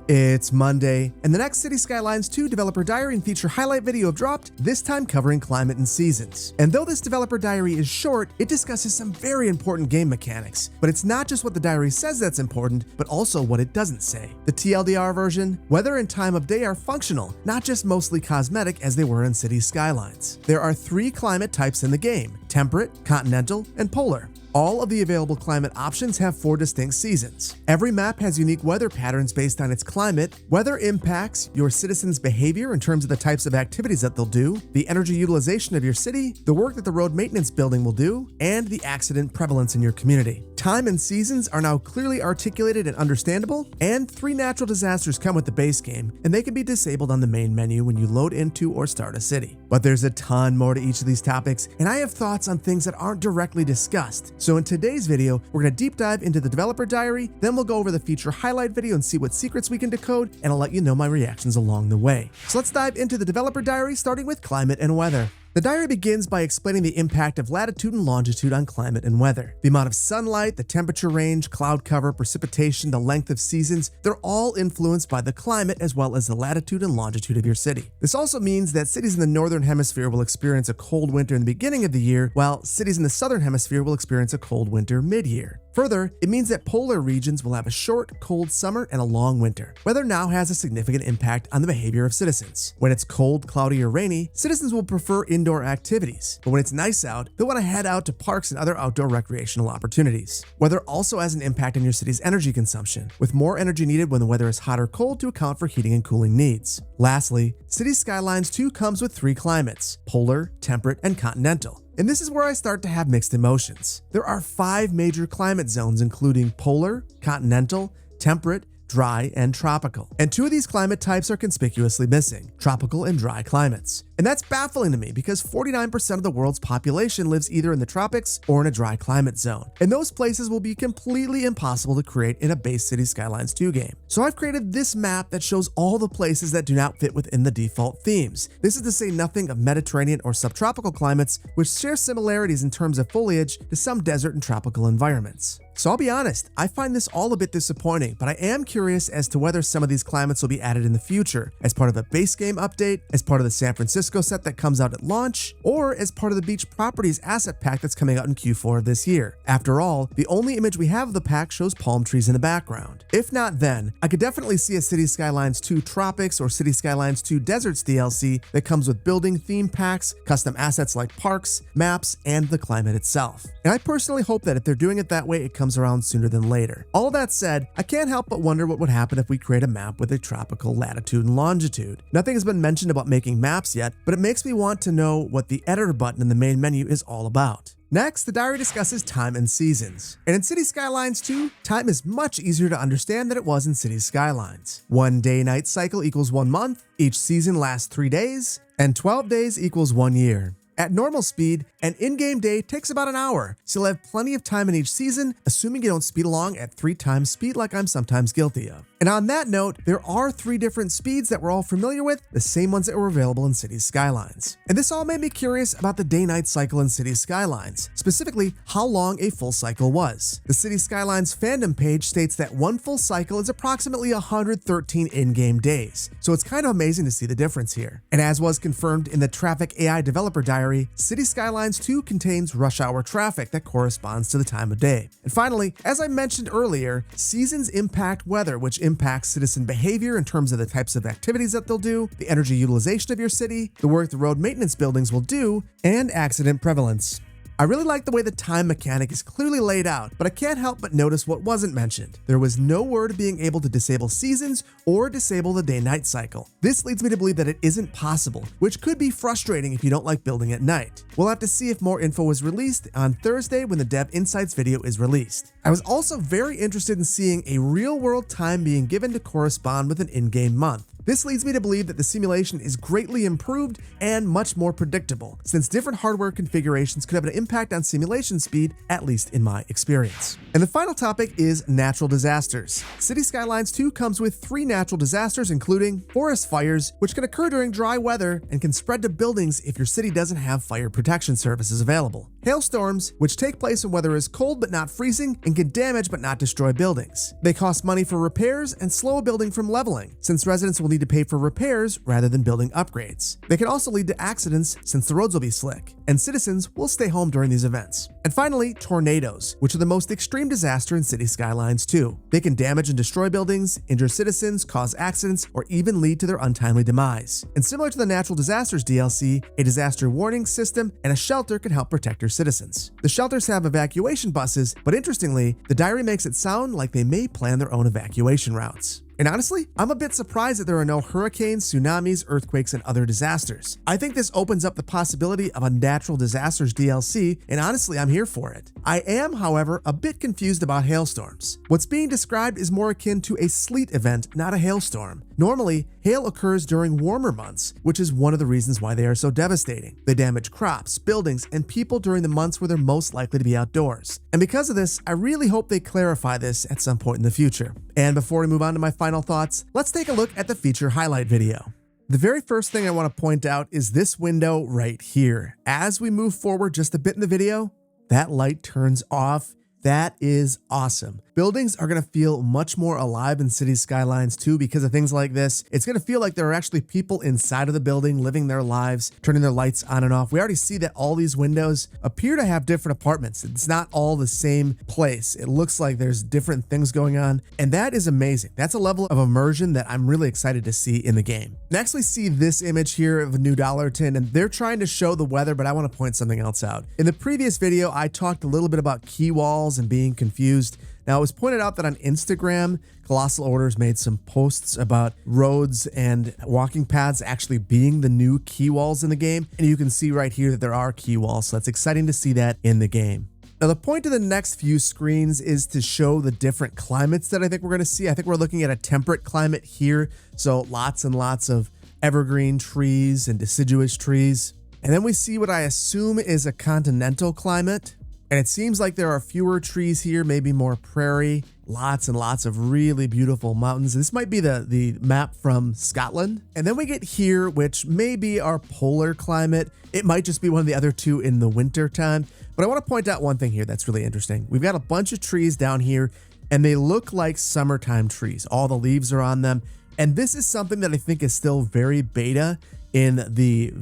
It's Monday, and the next City Skylines 2 developer diary and feature highlight video have dropped, this time covering climate and seasons. And though this developer diary is short, it discusses some very important game mechanics. But it's not just what the diary says that's important, but also what it doesn't say. The TLDR version, weather and time of day are functional, not just mostly cosmetic as they were in City Skylines. There are 3 climate types in the game: temperate, continental, and polar. All of the available climate options have 4 distinct seasons. Every map has unique weather patterns based on its climate. Weather impacts your citizens' behavior in terms of the types of activities that they'll do, the energy utilization of your city, the work that the road maintenance building will do, and the accident prevalence in your community. Time and seasons are now clearly articulated and understandable, and 3 natural disasters come with the base game, and they can be disabled on the main menu when you load into or start a city. But there's a ton more to each of these topics, and I have thoughts on things that aren't directly discussed. So in today's video, we're going to deep dive into the developer diary, then we'll go over the feature highlight video and see what secrets we can decode, and I'll let you know my reactions along the way. So let's dive into the developer diary, starting with climate and weather. The diary begins by explaining the impact of latitude and longitude on climate and weather. The amount of sunlight, the temperature range, cloud cover, precipitation, the length of seasons, they're all influenced by the climate as well as the latitude and longitude of your city. This also means that cities in the northern hemisphere will experience a cold winter in the beginning of the year, while cities in the southern hemisphere will experience a cold winter mid-year. Further, it means that polar regions will have a short, cold summer and a long winter. Weather now has a significant impact on the behavior of citizens. When it's cold, cloudy, or rainy, citizens will prefer indoor activities. But when it's nice out, they'll want to head out to parks and other outdoor recreational opportunities. Weather also has an impact on your city's energy consumption, with more energy needed when the weather is hot or cold to account for heating and cooling needs. Lastly, City Skylines 2 comes with 3 climates: polar, temperate, and continental. And this is where I start to have mixed emotions. There are 5 major climate zones, including polar, continental, temperate, dry, and tropical. And 2 of these climate types are conspicuously missing: tropical and dry climates. And that's baffling to me because 49% of the world's population lives either in the tropics or in a dry climate zone. And those places will be completely impossible to create in a base City Skylines 2 game. So I've created this map that shows all the places that do not fit within the default themes. This is to say nothing of Mediterranean or subtropical climates, which share similarities in terms of foliage to some desert and tropical environments. So I'll be honest, I find this all a bit disappointing, but I am curious as to whether some of these climates will be added in the future, as part of a base game update, as part of the San Francisco set that comes out at launch, or as part of the Beach Properties asset pack that's coming out in Q4 of this year. After all, the only image we have of the pack shows palm trees in the background. If not then, I could definitely see a City Skylines 2 Tropics or City Skylines 2 Deserts DLC that comes with building theme packs, custom assets like parks, maps, and the climate itself. And I personally hope that if they're doing it that way, it comes around sooner than later. All that said, I can't help but wonder what would happen if we create a map with a tropical latitude and longitude. Nothing has been mentioned about making maps yet, but it makes me want to know what the editor button in the main menu is all about. Next, the diary discusses time and seasons. And in City Skylines 2, time is much easier to understand than it was in City Skylines. 1 day-night cycle equals 1 month, each season lasts 3 days, and 12 days equals 1 year. At normal speed, an in-game day takes about an hour, so you'll have plenty of time in each season, assuming you don't speed along at 3 times speed like I'm sometimes guilty of. And on that note, there are 3 different speeds that we're all familiar with, the same ones that were available in City Skylines. And this all made me curious about the day-night cycle in City Skylines, specifically how long a full cycle was. The City Skylines fandom page states that 1 full cycle is approximately 113 in-game days, so it's kind of amazing to see the difference here. And as was confirmed in the Traffic AI developer diary, City Skylines 2 contains rush hour traffic that corresponds to the time of day. And finally, as I mentioned earlier, seasons impact weather, which impacts citizen behavior in terms of the types of activities that they'll do, the energy utilization of your city, the work the road maintenance buildings will do, and accident prevalence. I really like the way the time mechanic is clearly laid out, but I can't help but notice what wasn't mentioned. There was no word of being able to disable seasons or disable the day-night cycle. This leads me to believe that it isn't possible, which could be frustrating if you don't like building at night. We'll have to see if more info is released on Thursday when the Dev Insights video is released. I was also very interested in seeing a real-world time being given to correspond with an in-game month. This leads me to believe that the simulation is greatly improved and much more predictable, since different hardware configurations could have an impact on simulation speed, at least in my experience. And the final topic is natural disasters. City Skylines 2 comes with 3 natural disasters, including forest fires, which can occur during dry weather and can spread to buildings if your city doesn't have fire protection services available. Hailstorms, which take place when weather is cold but not freezing and can damage but not destroy buildings. They cost money for repairs and slow a building from leveling, since residents will need to pay for repairs rather than building upgrades. They can also lead to accidents since the roads will be slick, and citizens will stay home during these events. And finally, tornadoes, which are the most extreme disaster in City Skylines 2. They can damage and destroy buildings, injure citizens, cause accidents, or even lead to their untimely demise. And similar to the Natural Disasters DLC, a disaster warning system and a shelter can help protect your citizens. The shelters have evacuation buses, but interestingly, the diary makes it sound like they may plan their own evacuation routes. And honestly, I'm a bit surprised that there are no hurricanes, tsunamis, earthquakes, and other disasters. I think this opens up the possibility of a Natural Disasters DLC, and honestly, I'm here for it. I am, however, a bit confused about hailstorms. What's being described is more akin to a sleet event, not a hailstorm. Normally, hail occurs during warmer months, which is one of the reasons why they are so devastating. They damage crops, buildings, and people during the months where they're most likely to be outdoors. And because of this, I really hope they clarify this at some point in the future. And before we move on to my final thoughts, let's take a look at the feature highlight video. The very first thing I want to point out is this window right here. As we move forward just a bit in the video, that light turns off. That is awesome. Buildings are going to feel much more alive in City Skylines 2 because of things like this. It's going to feel like there are actually people inside of the building living their lives, turning their lights on and off. We already see that all these windows appear to have different apartments. It's not all the same place. It looks like there's different things going on, and that is amazing. That's a level of immersion that I'm really excited to see in the game. Next, we see this image here of a New Dollarton, and they're trying to show the weather, but I want to point something else out. In the previous video, I talked a little bit about key walls and being confused. Now, it was pointed out that on Instagram, Colossal Orders made some posts about roads and walking paths actually being the new key walls in the game. And you can see right here that there are key walls. So that's exciting to see that in the game. Now, the point of the next few screens is to show the different climates that I think we're going to see. I think we're looking at a temperate climate here. So lots and lots of evergreen trees and deciduous trees. And then we see what I assume is a continental climate. And it seems like there are fewer trees here, maybe more prairie, lots and lots of really beautiful mountains. This might be the map from Scotland. And then we get here, which may be our polar climate. It might just be one of the other two in the winter time. But I want to point out one thing here that's really interesting. We've got a bunch of trees down here, and they look like summertime trees. All the leaves are on them. And this is something that I think is still very beta in the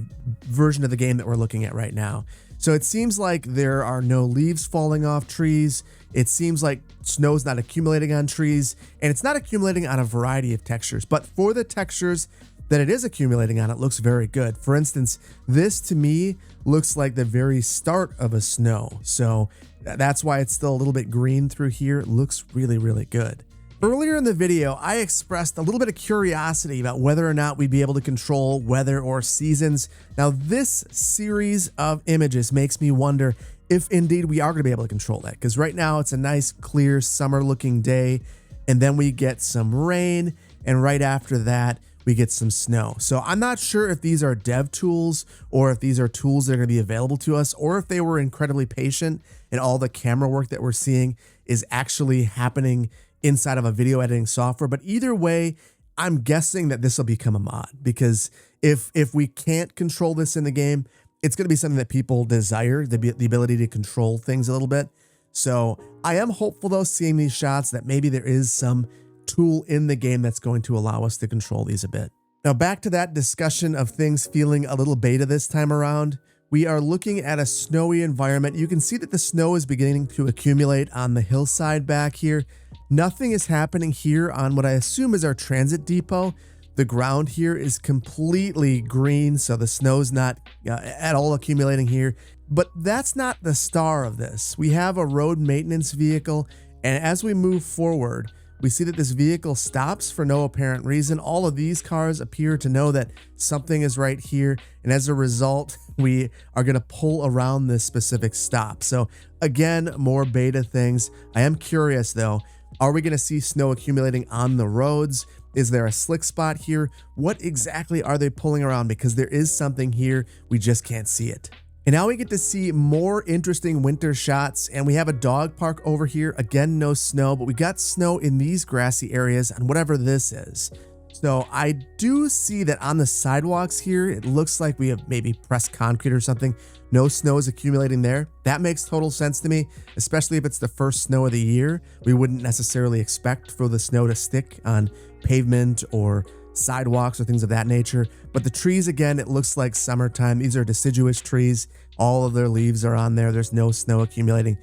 version of the game that we're looking at right now. So it seems like there are no leaves falling off trees. It seems like snow's not accumulating on trees, and it's not accumulating on a variety of textures. But for the textures that it is accumulating on, it looks very good. For instance, this to me looks like the very start of a snow. So that's why it's still a little bit green through here. It looks really, really good. Earlier in the video, I expressed a little bit of curiosity about whether or not we'd be able to control weather or seasons. Now, this series of images makes me wonder if indeed we are going to be able to control that, because right now it's a nice, clear, summer-looking day, and then we get some rain, and right after that, we get some snow. So I'm not sure if these are dev tools or if these are tools that are going to be available to us, or if they were incredibly patient and all the camera work that we're seeing is actually happening inside of a video editing software. But either way, I'm guessing that this will become a mod, because if we can't control this in the game, it's going to be something that people desire, the ability to control things a little bit. So I am hopeful, though, seeing these shots, that maybe there is some tool in the game that's going to allow us to control these a bit. Now, back to that discussion of things feeling a little beta this time around. We are looking at a snowy environment. You can see that the snow is beginning to accumulate on the hillside back here. Nothing is happening here on what I assume is our transit depot. The ground here is completely green, so the snow's not at all accumulating here. But that's not the star of this. We have a road maintenance vehicle, and as we move forward, we see that this vehicle stops for no apparent reason. All of these cars appear to know that something is right here, and as a result, we are going to pull around this specific stop. So again, more beta things. I am curious though, are we going to see snow accumulating on the roads? Is there a slick spot here? What exactly are they pulling around? Because there is something here, we just can't see it. And now we get to see more interesting winter shots, and we have a dog park over here. Again, no snow, but we got snow in these grassy areas on whatever this is. So I do see that on the sidewalks here, it looks like we have maybe pressed concrete or something. No snow is accumulating there. That makes total sense to me, especially if it's the first snow of the year. We wouldn't necessarily expect for the snow to stick on pavement or sidewalks or things of that nature. But the trees, again, it looks like summertime. These are deciduous trees. All of their leaves are on there. There's no snow accumulating.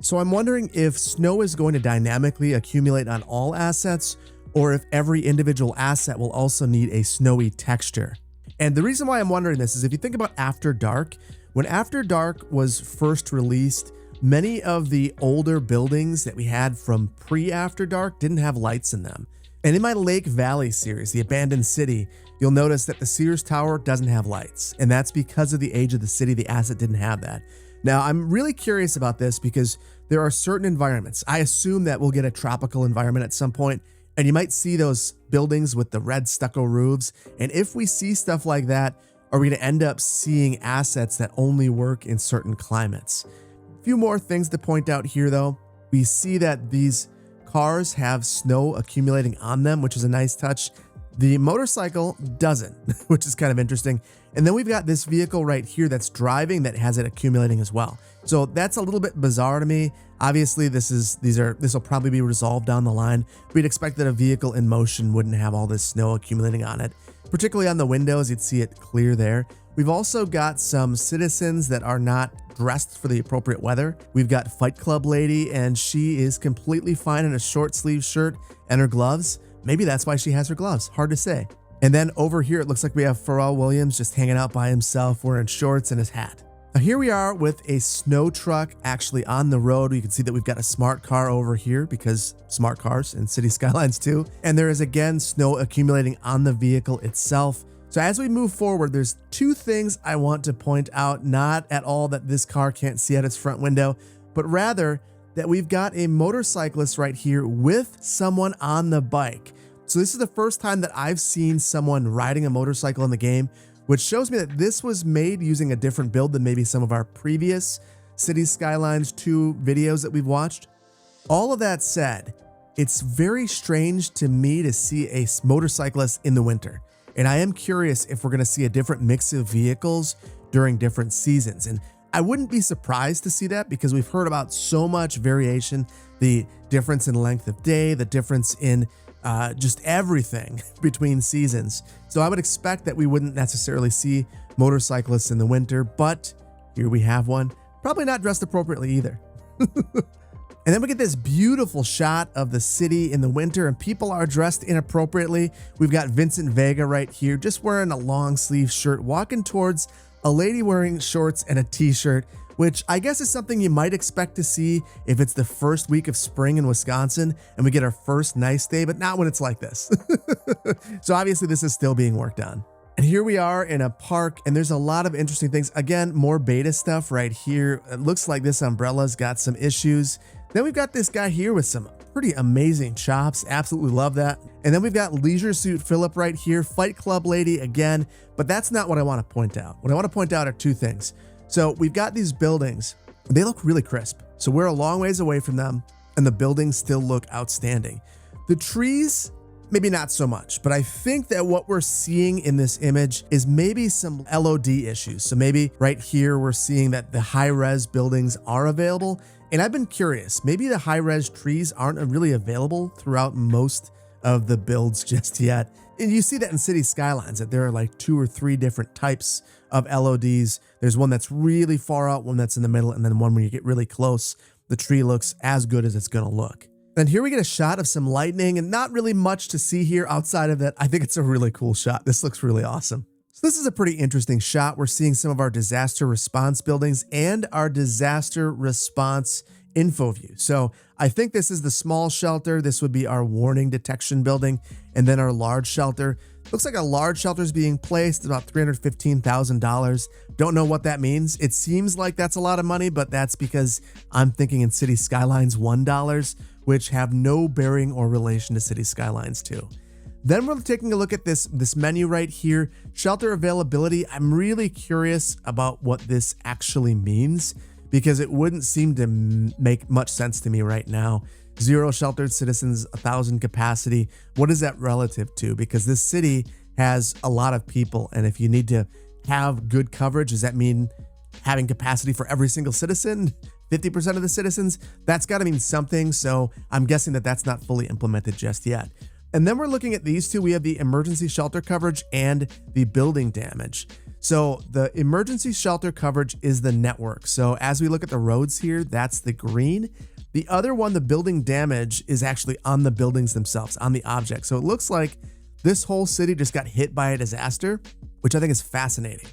So I'm wondering if snow is going to dynamically accumulate on all assets, or if every individual asset will also need a snowy texture. And the reason why I'm wondering this is if you think about After Dark, when After Dark was first released, many of the older buildings that we had from pre-After Dark didn't have lights in them. And in my Lake Valley series, The Abandoned City, you'll notice that the Sears Tower doesn't have lights. And that's because of the age of the city, the asset didn't have that. Now, I'm really curious about this because there are certain environments. I assume that we'll get a tropical environment at some point, and you might see those buildings with the red stucco roofs. And if we see stuff like that, are we going to end up seeing assets that only work in certain climates? A few more things to point out here, though. We see that these cars have snow accumulating on them, which is a nice touch. The motorcycle doesn't, which is kind of interesting. And then we've got this vehicle right here that's driving that has it accumulating as well. So that's a little bit bizarre to me. Obviously, this will probably be resolved down the line. We'd expect that a vehicle in motion wouldn't have all this snow accumulating on it. Particularly on the windows, you'd see it clear there. We've also got some citizens that are not dressed for the appropriate weather. We've got Fight Club Lady, and she is completely fine in a short sleeve shirt and her gloves. Maybe that's why she has her gloves. Hard to say. And then over here, it looks like we have Pharrell Williams just hanging out by himself wearing shorts and his hat. Now here we are with a snow truck actually on the road. You can see that we've got a smart car over here because smart cars in City Skylines too. And there is again snow accumulating on the vehicle itself. So as we move forward, there's two things I want to point out, not at all that this car can't see out its front window, but rather that we've got a motorcyclist right here with someone on the bike. So this is the first time that I've seen someone riding a motorcycle in the game, which shows me that this was made using a different build than maybe some of our previous City Skylines 2 videos that we've watched. All of that said, it's very strange to me to see a motorcyclist in the winter. And I am curious if we're going to see a different mix of vehicles during different seasons. And I wouldn't be surprised to see that because we've heard about so much variation, the difference in length of day, the difference in just everything between seasons. So I would expect that we wouldn't necessarily see motorcyclists in the winter, but here we have one. Probably not dressed appropriately either. And then we get this beautiful shot of the city in the winter and people are dressed inappropriately. We've got Vincent Vega right here, just wearing a long sleeve shirt, walking towards a lady wearing shorts and a t-shirt, which I guess is something you might expect to see if it's the first week of spring in Wisconsin and we get our first nice day, but not when it's like this. So obviously this is still being worked on. And here we are in a park and there's a lot of interesting things. Again, more beta stuff right here. It looks like this umbrella's got some issues. Then we've got this guy here with some pretty amazing chops. Absolutely love that. And then we've got Leisure Suit Philip right here, Fight Club Lady again, but that's not what I want to point out. What I want to point out are two things. So we've got these buildings, they look really crisp. So we're a long ways away from them and the buildings still look outstanding. The trees, maybe not so much, but I think that what we're seeing in this image is maybe some LOD issues. So maybe right here, we're seeing that the high-res buildings are available. And I've been curious, maybe the high-res trees aren't really available throughout most of the builds just yet. And you see that in City Skylines, that there are like 2 or 3 different types of LODs. There's one that's really far out, one that's in the middle, and then one where you get really close. The tree looks as good as it's gonna look. And here we get a shot of some lightning and not really much to see here outside of that. I think it's a really cool shot. This looks really awesome. So this is a pretty interesting shot. We're seeing some of our disaster response buildings and our disaster response info view. So I think this is the small shelter. This would be our warning detection building. And then our large shelter. Looks like a large shelter is being placed, about $315,000. Don't know what that means. It seems like that's a lot of money, but that's because I'm thinking in City Skylines $1, which have no bearing or relation to City Skylines 2. Then we're taking a look at this menu right here, shelter availability. I'm really curious about what this actually means because it wouldn't seem to make much sense to me right now. 0 sheltered citizens, 1,000 capacity. What is that relative to? Because this city has a lot of people, and if you need to have good coverage, does that mean having capacity for every single citizen? 50% of the citizens? That's got to mean something, so I'm guessing that that's not fully implemented just yet. And then we're looking at these two. We have the emergency shelter coverage and the building damage. So the emergency shelter coverage is the network. So as we look at the roads here, that's the green. The other one, the building damage, is actually on the buildings themselves, on the object. So it looks like this whole city just got hit by a disaster, which I think is fascinating.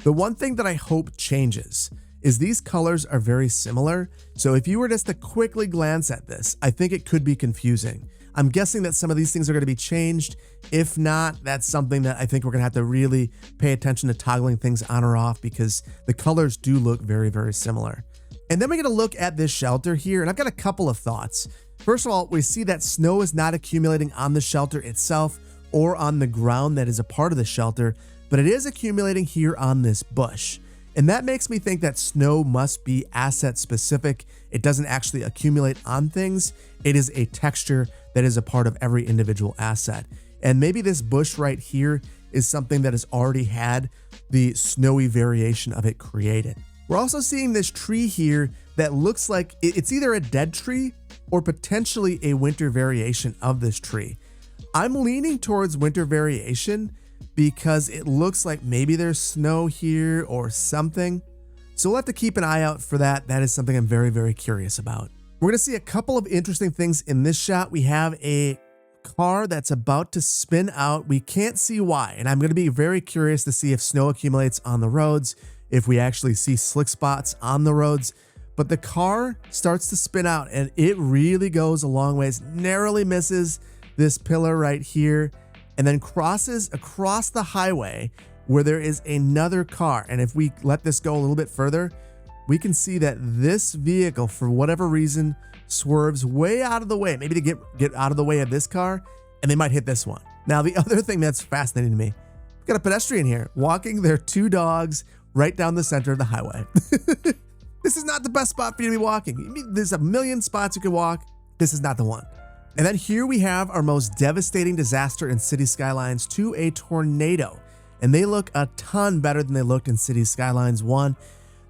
The one thing that I hope changes is these colors are very similar. So if you were just to quickly glance at this, I think it could be confusing. I'm guessing that some of these things are going to be changed. If not, that's something that I think we're going to have to really pay attention to toggling things on or off, because the colors do look very, very similar. And then we're going to look at this shelter here, and I've got a couple of thoughts. First of all, we see that snow is not accumulating on the shelter itself or on the ground that is a part of the shelter, but it is accumulating here on this bush. And that makes me think that snow must be asset specific. It doesn't actually accumulate on things. It is a texture that is a part of every individual asset. And maybe this bush right here is something that has already had the snowy variation of it created. We're also seeing this tree here that looks like it's either a dead tree or potentially a winter variation of this tree. I'm leaning towards winter variation because it looks like maybe there's snow here or something. So we'll have to keep an eye out for that. That is something I'm very, very curious about. We're going to see a couple of interesting things in this shot. We have a car that's about to spin out. We can't see why, and I'm going to be very curious to see if snow accumulates on the roads, if we actually see slick spots on the roads. But the car starts to spin out, and it really goes a long ways, narrowly misses this pillar right here, and then crosses across the highway where there is another car. And if we let this go a little bit further, we can see that this vehicle, for whatever reason, swerves way out of the way, maybe to get out of the way of this car, and they might hit this one. Now, the other thing that's fascinating to me, we've got a pedestrian here walking their 2 dogs right down the center of the highway. This is not the best spot for you to be walking. There's a million spots you could walk. This is not the one. And then here we have our most devastating disaster in City Skylines 2, a tornado. And they look a ton better than they looked in City Skylines 1.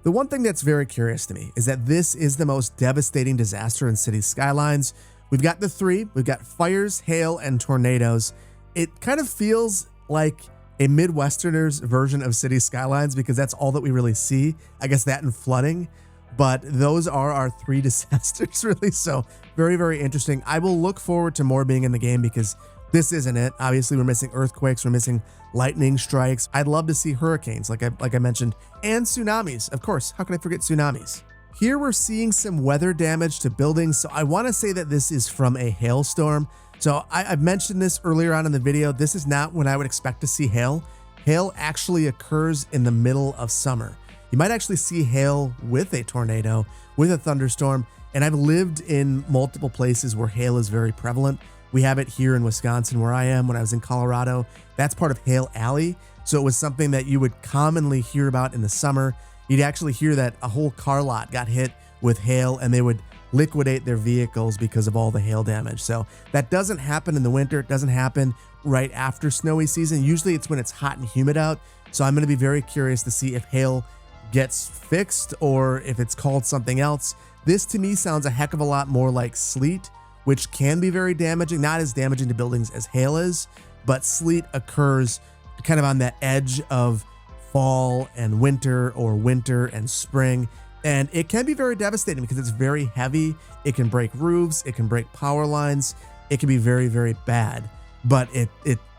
The one thing that's very curious to me is that this is the most devastating disaster in City Skylines. We've got the 3, we've got fires, hail, and tornadoes. It kind of feels like a Midwesterner's version of City Skylines because that's all that we really see. I guess that and flooding. But those are our 3 disasters, really. So very, very interesting. I will look forward to more being in the game because this isn't it. Obviously, we're missing earthquakes. We're missing lightning strikes. I'd love to see hurricanes, like I mentioned, and tsunamis. Of course, how can I forget tsunamis? Here we're seeing some weather damage to buildings. So I want to say that this is from a hailstorm. So I've mentioned this earlier on in the video. This is not when I would expect to see hail. Hail actually occurs in the middle of summer. You might actually see hail with a tornado, with a thunderstorm. And I've lived in multiple places where hail is very prevalent. We have it here in Wisconsin where I am. When I was in Colorado, that's part of Hail Alley. So it was something that you would commonly hear about in the summer. You'd actually hear that a whole car lot got hit with hail and they would liquidate their vehicles because of all the hail damage. So that doesn't happen in the winter. It doesn't happen right after snowy season. Usually it's when it's hot and humid out. So I'm going to be very curious to see if hail gets fixed or if it's called something else. This to me sounds a heck of a lot more like sleet, which can be very damaging, not as damaging to buildings as hail is, but sleet occurs kind of on that edge of fall and winter or winter and spring. And it can be very devastating because it's very heavy. It can break roofs, it can break power lines. It can be very, very bad, but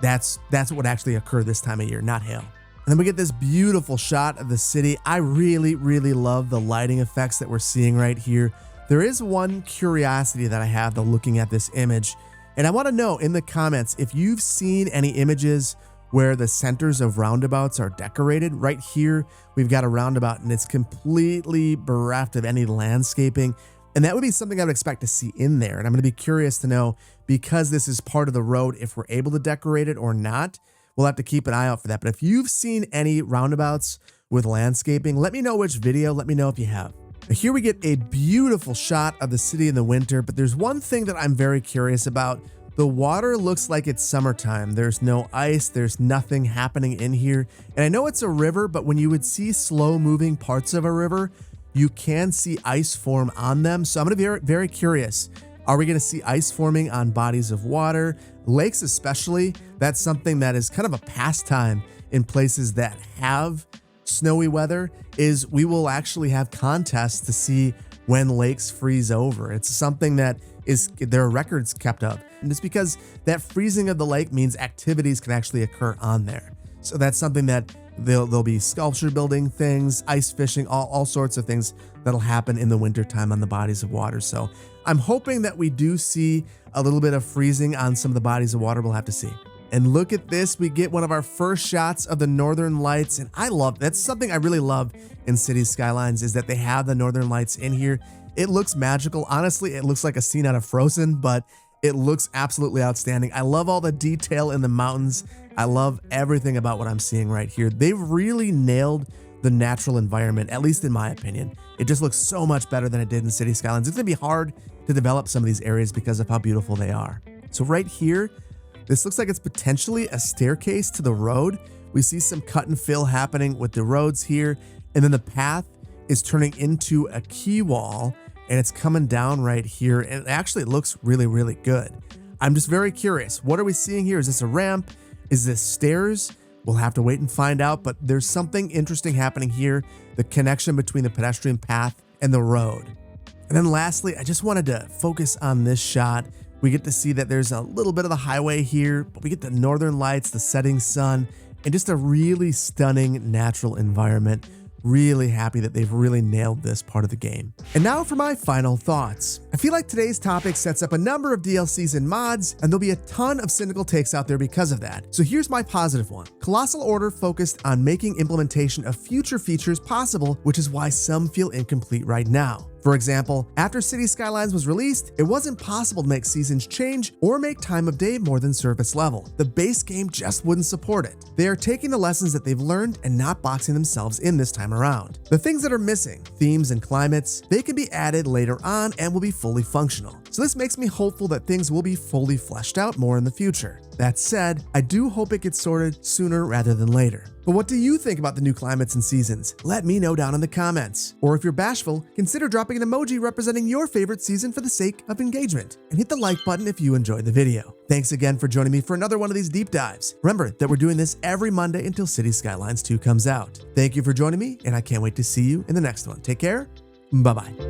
that's what would actually occur this time of year, not hail. And then we get this beautiful shot of the city. I really, really love the lighting effects that we're seeing right here. There is one curiosity that I have though looking at this image, and I want to know in the comments if you've seen any images where the centers of roundabouts are decorated. Right here, we've got a roundabout and it's completely bereft of any landscaping. And that would be something I would expect to see in there. And I'm going to be curious to know, because this is part of the road, if we're able to decorate it or not. We'll have to keep an eye out for that. But if you've seen any roundabouts with landscaping, let me know which video. Let me know if you have. Here we get a beautiful shot of the city in the winter, but there's one thing that I'm very curious about. The water looks like it's summertime. There's no ice, there's nothing happening in here. And I know it's a river, but when you would see slow moving parts of a river, you can see ice form on them. So I'm gonna be very, very curious. Are we gonna see ice forming on bodies of water? Lakes especially, that's something that is kind of a pastime in places that have snowy weather, is we will actually have contests to see when lakes freeze over. It's something that there are records kept of. And it's because that freezing of the lake means activities can actually occur on there. So that's something that there'll be sculpture building things, ice fishing, all sorts of things that'll happen in the wintertime on the bodies of water. So I'm hoping that we do see a little bit of freezing on some of the bodies of water. We'll have to see. And look at this, we get one of our first shots of the Northern Lights. And that's something I really love in City Skylines, is that they have the Northern Lights in here. It looks magical. Honestly, it looks like a scene out of Frozen, but it looks absolutely outstanding. I love all the detail in the mountains. I love everything about what I'm seeing right here. They've really nailed the natural environment, at least in my opinion. It just looks so much better than it did in City Skylines. It's gonna be hard to develop some of these areas because of how beautiful they are. So right here, this looks like it's potentially a staircase to the road. We see some cut and fill happening with the roads here, and then the path is turning into a key wall, and it's coming down right here, and it looks really, really good. I'm just very curious. What are we seeing here? Is this a ramp? Is this stairs? We'll have to wait and find out, but there's something interesting happening here, the connection between the pedestrian path and the road. And then lastly, I just wanted to focus on this shot. We get to see that there's a little bit of the highway here, but we get the northern lights, the setting sun, and just a really stunning natural environment. Really happy that they've really nailed this part of the game. And now for my final thoughts. I feel like today's topic sets up a number of DLCs and mods, and there'll be a ton of cynical takes out there because of that. So here's my positive one. Colossal Order focused on making implementation of future features possible, which is why some feel incomplete right now. For example, after City Skylines was released, it wasn't possible to make seasons change or make time of day more than surface level. The base game just wouldn't support it. They are taking the lessons that they've learned and not boxing themselves in this time around. The things that are missing, themes and climates, they can be added later on and will be fully functional. So this makes me hopeful that things will be fully fleshed out more in the future. That said, I do hope it gets sorted sooner rather than later. But what do you think about the new climates and seasons? Let me know down in the comments. Or if you're bashful, consider dropping an emoji representing your favorite season for the sake of engagement. And hit the like button if you enjoyed the video. Thanks again for joining me for another one of these deep dives. Remember that we're doing this every Monday until City Skylines 2 comes out. Thank you for joining me, and I can't wait to see you in the next one. Take care. Bye-bye.